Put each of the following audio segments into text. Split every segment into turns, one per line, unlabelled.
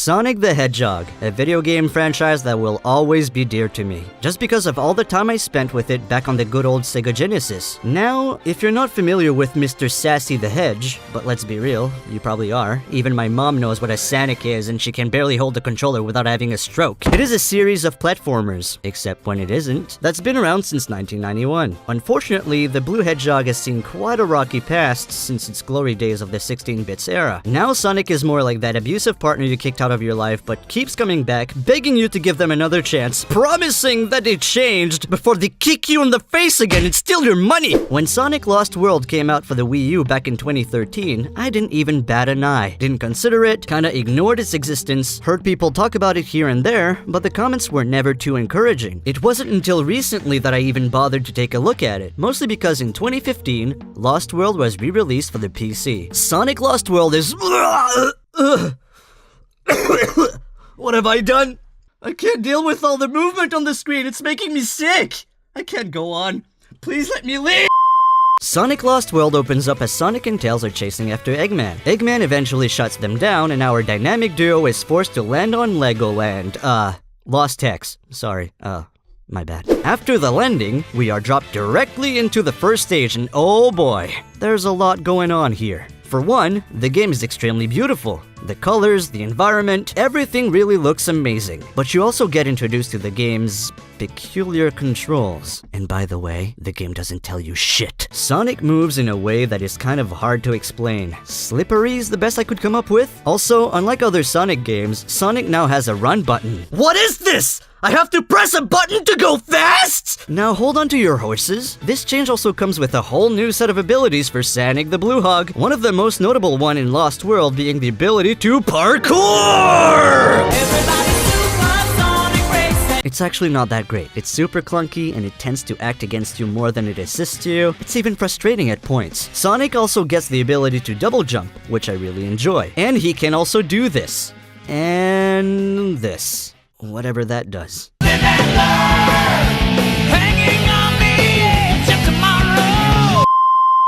Sonic the Hedgehog, a video game franchise that will always be dear to me, just because of all the time I spent with it back on the good old Sega Genesis. Now, if you're not familiar with Mr. Sassy the Hedge, but let's be real, you probably are, even my mom knows what a Sonic is and she can barely hold the controller without having a stroke. It is a series of platformers, except when it isn't, that's been around since 1991. Unfortunately, the Blue Hedgehog has seen quite a rocky past since its glory days of the 16-bits era. Now Sonic is more like that abusive partner you kicked out of your life but keeps coming back, begging you to give them another chance, promising that they changed before they kick you in the face again and steal your money! When Sonic Lost World came out for the Wii U back in 2013, I didn't even bat an eye. Didn't consider it, kinda ignored its existence, heard people talk about it here and there, but the comments were never too encouraging. It wasn't until recently that I even bothered to take a look at it, mostly because in 2015, Lost World was re-released for the PC. Sonic Lost World is... What have I done? I can't deal with all the movement on the screen, it's making me sick! I can't go on. Please let me leave! Sonic Lost World opens up as Sonic and Tails are chasing after Eggman. Eggman eventually shuts them down and our dynamic duo is forced to land on Legoland. Lost text. Sorry, my bad. After the landing, we are dropped directly into the first stage and oh boy, there's a lot going on here. For one, the game is extremely beautiful. The colors, the environment, everything really looks amazing. But you also get introduced to the game's peculiar controls. And by the way, the game doesn't tell you shit. Sonic moves in a way that is kind of hard to explain. Slippery is the best I could come up with. Also, unlike other Sonic games, Sonic now has a run button. What is this? I have to press a button to go fast? Now hold on to your horses. This change also comes with a whole new set of abilities for Sonic the Blue Hog. One of the most notable one in Lost World being the ability to parkour! It's actually not that great. It's super clunky and it tends to act against you more than it assists you. It's even frustrating at points. Sonic also gets the ability to double jump, which I really enjoy. And he can also do this. And this. Whatever that does.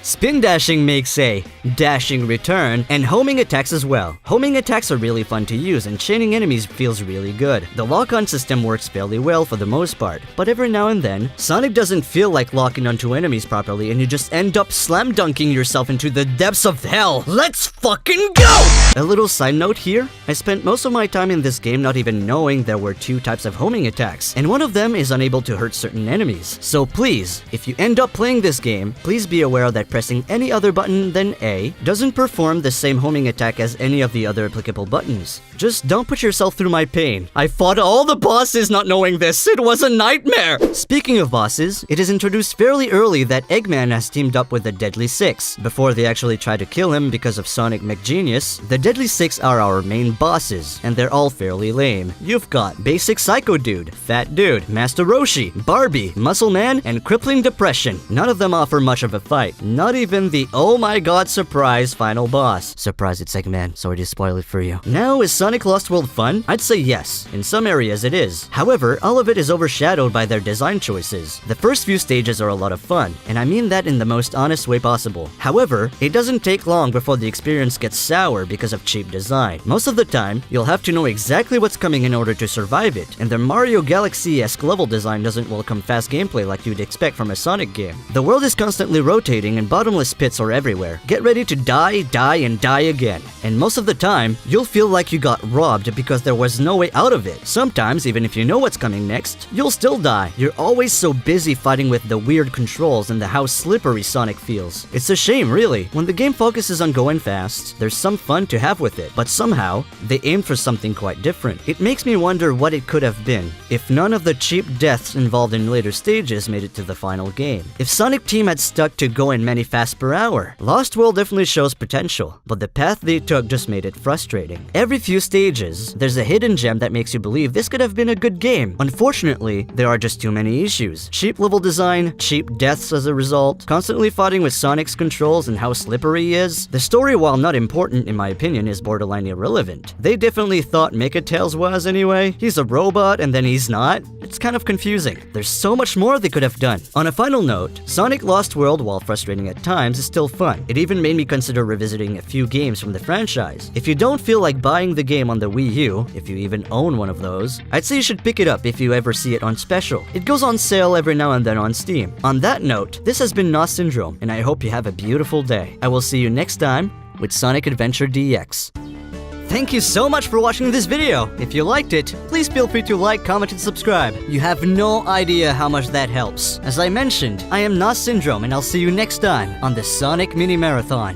Spin dashing makes a dashing return, and homing attacks as well. Homing attacks are really fun to use, and chaining enemies feels really good. The lock-on system works fairly well for the most part, but every now and then, Sonic doesn't feel like locking onto enemies properly, and you just end up slam dunking yourself into the depths of hell. Let's fucking go! A little side note here, I spent most of my time in this game not even knowing there were two types of homing attacks, and one of them is unable to hurt certain enemies. So please, if you end up playing this game, please be aware that pressing any other button than A doesn't perform the same homing attack as any of the other applicable buttons. Just don't put yourself through my pain. I fought all the bosses not knowing this. It was a nightmare! Speaking of bosses, it is introduced fairly early that Eggman has teamed up with the Deadly Six. Before they actually try to kill him because of Sonic McGenius, the Deadly Six are our main bosses, and they're all fairly lame. You've got Basic Psycho Dude, Fat Dude, Master Roshi, Barbie, Muscle Man, and Crippling Depression. None of them offer much of a fight. Not even the oh my god surprise final boss. Surprise, it's Eggman. Sorry to spoil it for you. Now, is Sonic Lost World fun? I'd say yes. In some areas it is. However, all of it is overshadowed by their design choices. The first few stages are a lot of fun, and I mean that in the most honest way possible. However, it doesn't take long before the experience gets sour because of cheap design. Most of the time, you'll have to know exactly what's coming in order to survive it, and the Mario Galaxy-esque level design doesn't welcome fast gameplay like you'd expect from a Sonic game. The world is constantly rotating and bottomless pits are everywhere. Get ready to die, and die again. And most of the time, you'll feel like you got robbed because there was no way out of it. Sometimes, even if you know what's coming next, you'll still die. You're always so busy fighting with the weird controls and how slippery Sonic feels. It's a shame, really. When the game focuses on going fast, there's some fun to have with it, but somehow, they aim for something quite different. It makes me wonder what it could have been if none of the cheap deaths involved in later stages made it to the final game. If Sonic Team had stuck to going many fast per hour, Lost World definitely shows potential, but the path they took just made it frustrating. Every few stages, there's a hidden gem that makes you believe this could have been a good game. Unfortunately, there are just too many issues. Cheap level design, cheap deaths as a result, constantly fighting with Sonic's controls and how slippery he is. The story, while not important in my opinion, is borderline irrelevant. They definitely thought Tails was anyway. He's a robot and then he's not. It's kind of confusing. There's so much more they could have done. On a final note, Sonic Lost World, while frustrating at times is still fun. It even made me consider revisiting a few games from the franchise. If you don't feel like buying the game on the Wii U, if you even own one of those, I'd say you should pick it up if you ever see it on special. It goes on sale every now and then on Steam. On that note, this has been Nos Syndrome, and I hope you have a beautiful day. I will see you next time with Sonic Adventure DX. Thank you so much for watching this video. If you liked it, please feel free to like, comment, and subscribe. You have no idea how much that helps. As I mentioned, I am Nos Syndrome, and I'll see you next time on the Sonic Mini Marathon.